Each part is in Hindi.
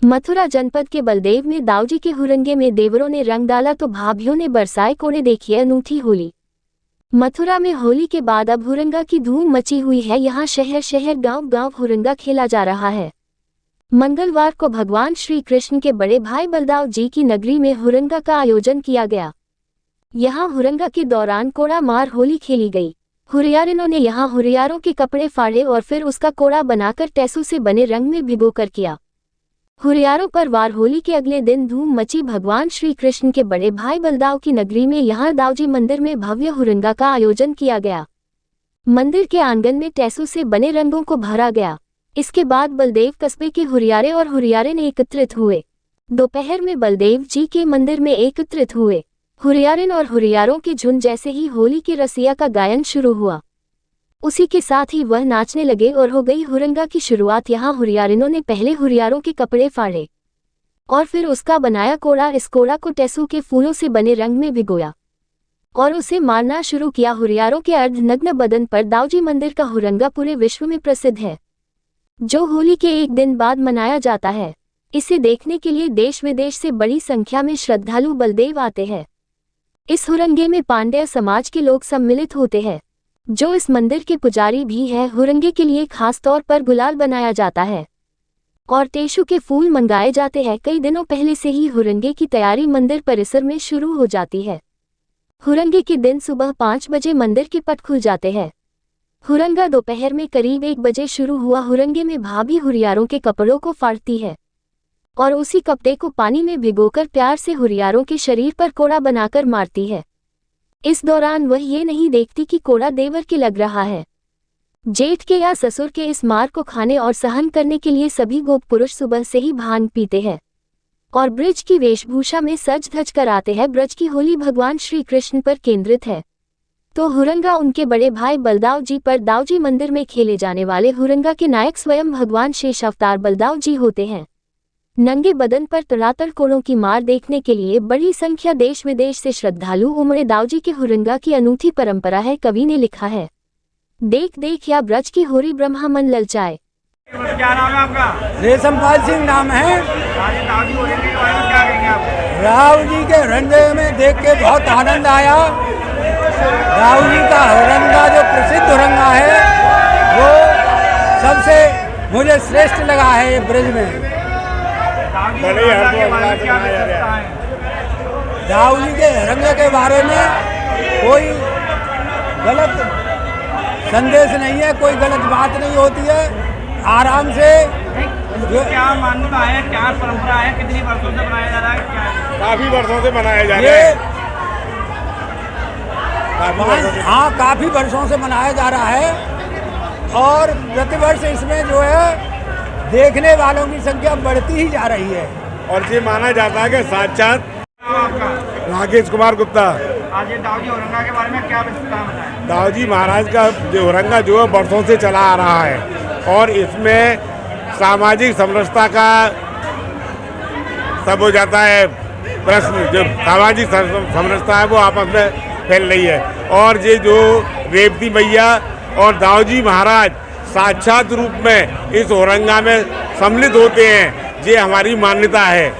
मथुरा जनपद के बलदेव में दाऊजी के हुरंगे में देवरों ने रंग डाला तो भाभीयों ने बरसाए कोड़े। देखिए अनूठी होली। मथुरा में होली के बाद अब हुरंगा की धूम मची हुई है। यहाँ शहर शहर गांव गांव हुरंगा खेला जा रहा है। मंगलवार को भगवान श्री कृष्ण के बड़े भाई बलदाव जी की नगरी में हुरंगा का आयोजन किया गया। यहाँ हुरंगा के दौरान कोड़ा मार होली खेली गई। हुरियारिनों ने यहाँ हुरियारों के कपड़े फाड़े और फिर उसका कोड़ा बनाकर टेसू से बने रंग में भिगोकर किया। हुरियारों पर वार होली के अगले दिन धूम मची। भगवान श्री कृष्ण के बड़े भाई बलदाव की नगरी में यहाँ दाऊजी मंदिर में भव्य हुरंगा का आयोजन किया गया। मंदिर के आंगन में टेसू से बने रंगों को भरा गया। इसके बाद बलदेव कस्बे के हुरियारे और हुरियारे ने एकत्रित हुए। दोपहर में बलदेव जी के मंदिर में एकत्रित हुए। हुरियारिन और हुरियारों के झुंड जैसे ही होली की रसिया का गायन शुरू हुआ, उसी के साथ ही वह नाचने लगे और हो गई हुरंगा की शुरुआत। यहाँ हुरियारिनों ने पहले हुरियारों के कपड़े फाड़े और फिर उसका बनाया कोड़ा। इस कोड़ा को टेसू के फूलों से बने रंग में भिगोया और उसे मारना शुरू किया। हुरियारों के अर्धनग्न बदन पर दाऊजी मंदिर का हुरंगा पूरे विश्व में प्रसिद्ध है, जो होली के एक दिन बाद मनाया जाता है। इसे देखने के लिए देश विदेश से बड़ी संख्या में श्रद्धालु बलदेव आते हैं। इस हुरंगे में पांड्य समाज के लोग सम्मिलित होते हैं, जो इस मंदिर के पुजारी भी है। हुरंगे के लिए खास तौर पर गुलाल बनाया जाता है और टेसू के फूल मंगाए जाते हैं। कई दिनों पहले से ही हुरंगे की तैयारी मंदिर परिसर में शुरू हो जाती है। हुरंगे के दिन सुबह 5 बजे मंदिर के पट खुल जाते हैं। हुरंगा दोपहर में करीब 1 बजे शुरू हुआ। हुरंगे में भाभी हुरियारों के कपड़ों को फाड़ती है और उसी कपड़े को पानी में भिगोकर प्यार से हुरियारों के शरीर पर कोड़ा बनाकर मारती है। इस दौरान वह ये नहीं देखती कि कोड़ा देवर के लग रहा है। जेठ के या ससुर के इस मार को खाने और सहन करने के लिए सभी गोप पुरुष सुबह से ही भांग पीते हैं और ब्रज की वेशभूषा में सज धज कर आते हैं। ब्रज की होली भगवान श्री कृष्ण पर केंद्रित है, तो हुरंगा उनके बड़े भाई बलदाव जी पर। दाऊजी मंदिर में खेले जाने वाले हुरंगा के नायक स्वयं भगवान शेष अवतार बलदाव जी होते हैं। नंगे बदन पर तड़ातड़ कोड़ों की मार देखने के लिए बड़ी संख्या देश विदेश से श्रद्धालु उमड़े। दाऊजी के हुरंगा की अनूठी परंपरा है। कवि ने लिखा है, देख देख या ब्रज की होरी ब्रह्मा मन ललचाए। क्या नाम है आपका? रेशमपाल सिंह नाम है। दाऊजी हुरंगे के बारे में क्या कहेंगे आप? राव जी के हुरंगे में देख के बहुत आनंद आया। राव जी का हुरंगा जो प्रसिद्ध हुरंगा है वो सबसे मुझे श्रेष्ठ लगा है ये ब्रज में। दाऊ जी के हुरंगे के बारे में कोई गलत संदेश नहीं है, कोई गलत बात नहीं होती है। आराम से क्या मान्यता है, क्या परंपरा है, कितनी वर्षों से बनाया जा रहा है? क्या काफी वर्षों से बनाया जा रहा है। हाँ, काफी वर्षों से मनाया जा रहा है और प्रतिवर्ष इसमें जो है देखने वालों की संख्या बढ़ती ही जा रही है। और ये माना जाता है कि साक्षात राकेश कुमार गुप्ता। आज ये दाऊजी हुरंगा के बारे में क्या विस्तार बताएं? दाऊजी महाराज का जो हुरंगा जो है वर्षों से चला आ रहा है और इसमें सामाजिक समरसता का सब हो जाता है प्रश्न। जो सामाजिक समरसता है वो आपस में फैल रही है और ये जो रेवती मैया और दाऊजी महाराज साक्षात रूप में इस हुरंगा में सम्मिलित होते हैं, ये हमारी मान्यता है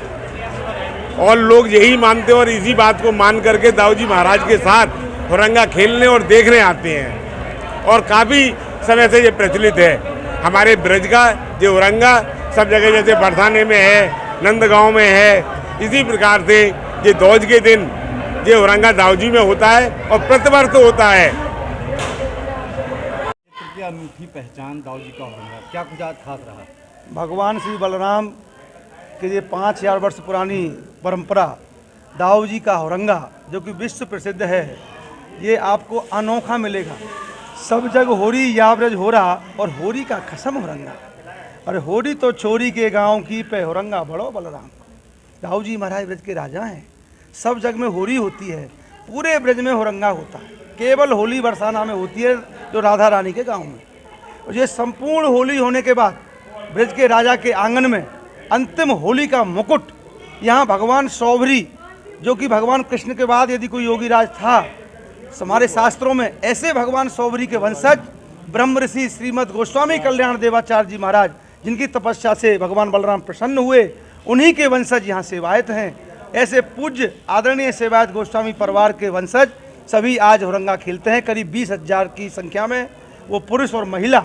और लोग यही मानते हैं और इसी बात को मान करके दाऊजी महाराज के साथ हुरंगा खेलने और देखने आते हैं और काफ़ी समय से ये प्रचलित है। हमारे ब्रज का ये हुरंगा सब जगह जैसे बरसाने में है, नंदगांव में है, इसी प्रकार से ये दौज के दिन ये हुरंगा दाऊजी में होता है और प्रतिवर्ष होता है। अनूठी पहचान दाऊजी का हुरंगा, क्या कुछ आज खास रहा? भगवान श्री बलराम के ये 5000 वर्ष पुरानी परंपरा दाऊजी का हुरंगा जो कि विश्व प्रसिद्ध है, ये आपको अनोखा मिलेगा। सब जगह होरी याब्रज हो रहा और होरी का खसम हुरंगा। अरे होरी तो छोरी के गांव की पे हुरंगा बड़ो बलराम। दाऊजी महाराज ब्रज के राजा हैं, सब जग में होरी होती है, पूरे ब्रज में हुरंगा होता है। केवल होली बरसाना में होती है जो राधा रानी के गांव में। और ये संपूर्ण होली होने के बाद ब्रज के राजा के आंगन में अंतिम होली का मुकुट यहाँ भगवान सौभरी, जो कि भगवान कृष्ण के बाद यदि कोई योगी राज था हमारे शास्त्रों में, ऐसे भगवान सौभरी के वंशज ब्रह्म ऋषि श्रीमद गोस्वामी कल्याण देवाचार्य जी महाराज, जिनकी तपस्या से भगवान बलराम प्रसन्न हुए उन्हीं के वंशज यहाँ सेवायत हैं। ऐसे पूज्य आदरणीय सेवायत गोस्वामी परिवार के वंशज सभी आज हुरंगा खेलते हैं। करीब 20,000 की संख्या में वो पुरुष और महिला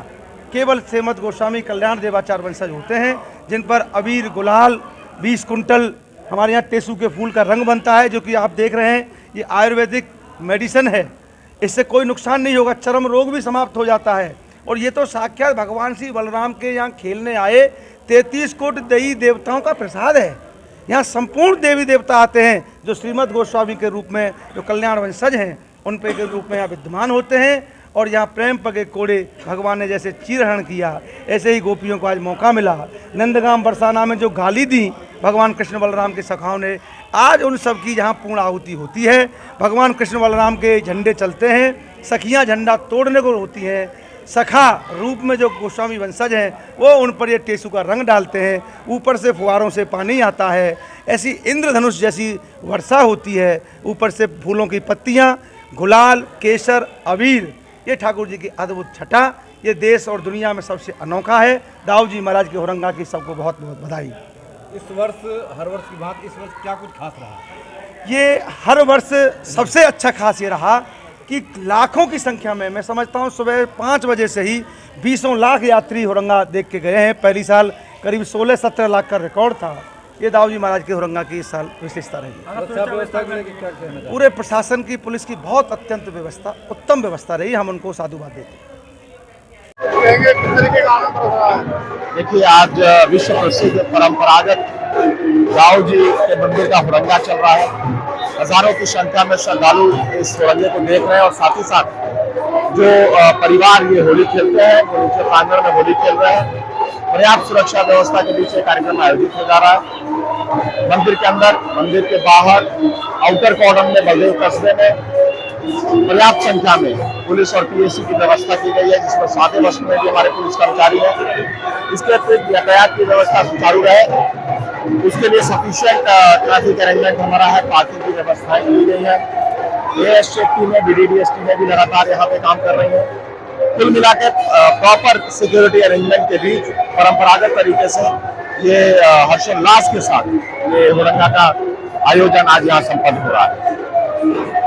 केवल श्रीमद गोस्वामी कल्याण देवाचार्य वंशज होते हैं, जिन पर अबीर गुलाल 20 कुंटल हमारे यहाँ टेसू के फूल का रंग बनता है, जो कि आप देख रहे हैं ये आयुर्वेदिक मेडिसिन है। इससे कोई नुकसान नहीं होगा, चर्म रोग भी समाप्त हो जाता है। और ये तो साक्षात भगवान श्री बलराम के यहाँ खेलने आए 33 कोटि देवी देवताओं का प्रसाद है। यहाँ संपूर्ण देवी देवता आते हैं जो श्रीमद गोस्वामी के रूप में, जो कल्याण वंशज हैं, उन पे के रूप में यहाँ विद्यमान होते हैं। और यहाँ प्रेम पगे कोड़े भगवान ने जैसे चीरहरण किया, ऐसे ही गोपियों को आज मौका मिला। नंदगाम बरसाना में जो गाली दी भगवान कृष्ण बलराम के सखाओं ने, आज उन सब की जहाँ पूर्ण आहुति होती है। भगवान कृष्ण बलराम के झंडे चलते हैं, सखियाँ झंडा तोड़ने को होती हैं। सखा रूप में जो गोस्वामी वंशज हैं वो उन पर ये टेसू का रंग डालते हैं, ऊपर से फुहारों से पानी आता है, ऐसी इंद्रधनुष जैसी वर्षा होती है, ऊपर से फूलों की पत्तियाँ, गुलाल, केसर, अबीर, ये ठाकुर जी की अद्भुत छटा, ये देश और दुनिया में सबसे अनोखा है। दाऊ जी महाराज के हुरंगा की सबको बहुत बहुत बधाई। इस वर्ष हर वर्ष की बात, इस वर्ष क्या कुछ खास रहा? ये हर वर्ष सबसे अच्छा खास ये रहा कि लाखों की संख्या में, मैं समझता हूँ सुबह 5 बजे से ही 20 लाख यात्री हुरंगा देख के गए हैं। पहली साल करीब 16-17 लाख का रिकॉर्ड था। ये दाऊ जी महाराज के हुरंगा की इस साल विशेषता रही। सुरक्षा व्यवस्था को लेकर क्या कहना चाहते पूरे प्रशासन की, पुलिस की बहुत अत्यंत व्यवस्था, उत्तम व्यवस्था रही, हम उनको साधुवाद देते हैं। देखिए, आज विश्व प्रसिद्ध परंपरागत दाऊ जी के मंदिर का हुरंगा चल रहा है। हजारों की संख्या में श्रद्धालु इस हुरंगे को देख रहे हैं और साथ ही साथ जो परिवार ये होली खेलते हैं वो नीचे प्रांगण में होली खेल रहे हैं। पर्याप्त सुरक्षा व्यवस्था के बीच ये कार्यक्रम आयोजित हो जा रहा है। मंदिर के अंदर, मंदिर के बाहर, आउटर कॉर्डन में, बलदेव कस्बे में पर्याप्त संख्या में पुलिस और पीएससी की व्यवस्था की गई है, जिसमें 7 वर्ष में भी हमारे पुलिस कर्मचारी हैं। इसके अतिरिक्त यातायात की व्यवस्था सुचारू रहे, उसके लिए सफिशिएंट ट्रैफिक अरेंजमेंट हमारा है, पार्किंग की व्यवस्थाएं की गई है। एएसएफ टीमें, BDDS टीमें भी लगातार यहाँ पे काम कर रही हैं। कुल मिलाकर प्रॉपर सिक्योरिटी अरेंजमेंट के बीच परंपरागत तरीके से ये हर्षोल्लास के साथ ये हुरंगा का आयोजन आज यहाँ संपन्न हो रहा है।